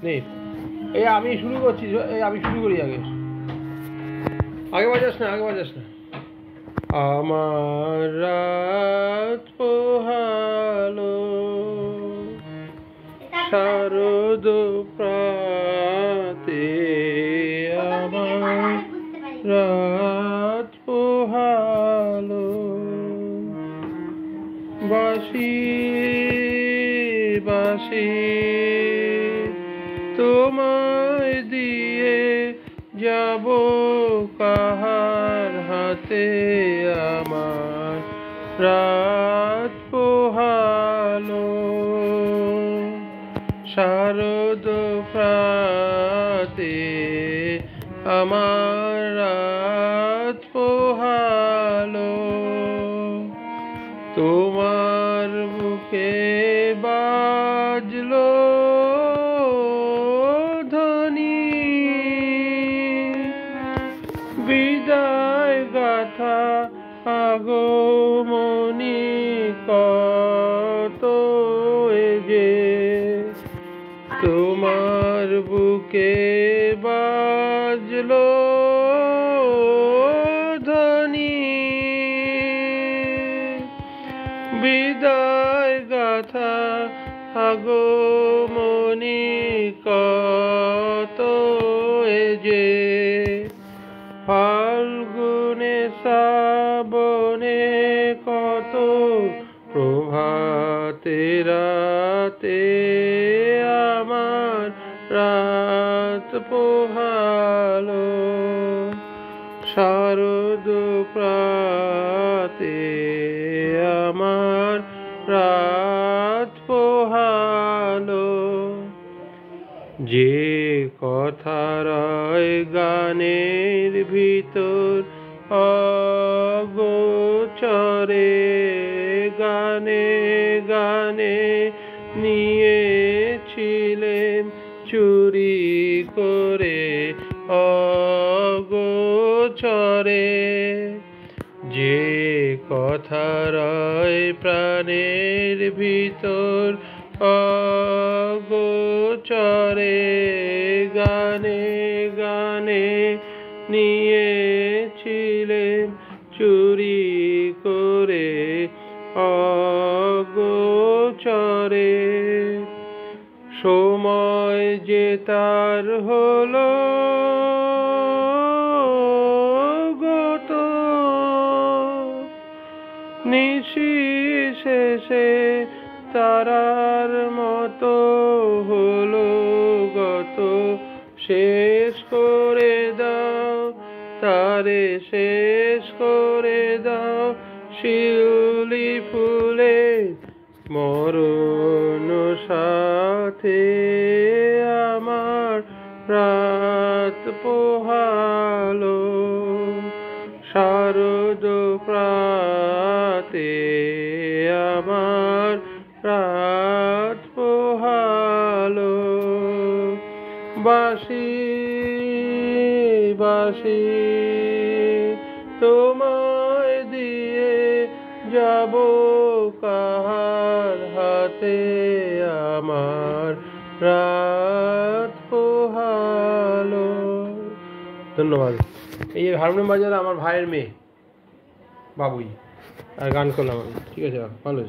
নেই, এই আমি শুরু করছি, এই আমি শুরু করি আগে, আগে বাজাস না, আগে বাজাস না। আমার রাত পোহালো শারদ প্রাতে, আমার রাত পোহালো বাঁশি বাঁশি তোমায় দিয়ে যাব কাহার হাতে, আমার রাত পোহালো শারদ প্রাতে, আমার রাত পোহালো তোমার বুকে বাজলো ধ্বনি, বিদায় গাথা আগমনী কত যে তোমার বুকে বাজলো ধ্বনি, বিদায় গাথা আগমনী কত যে ফাল্গুনে শ্রাবণে কত প্রভাতে রাতে, আমার রাত পোহালো শারদ প্রাতে, আমার রাত পোহালো যে কথা রয় গানের ভিতর অগোচরে, গানে গানে নিয়েছিলেন চুরি করে অগোচরে, যে কথা রয় প্রাণের ভিতর অগোচরে, গানে গানে নিয়েছিলেন চুরি করে অগোচরে, সময় যে তার হলো গত, নিশি শেষে তারার মতো হলো গত, শেষ করে দাও তারে, শেষ করে দাও শিউলি ফুলে মরণ সাথে, আমার রাত পোহালো শারদ প্রাতে, আমার রাত পোহালো বাঁশি বাঁশি তোমায় দিয়ে যাব কাহার হাতে, আমার রাত পোহালো। ধন্যবাদ। এই হারমোনিয়াম বাজারে আমার ভাইয়ের মেয়ে বাবুই, আর গান করলাম আমি। ঠিক আছে, ভালো।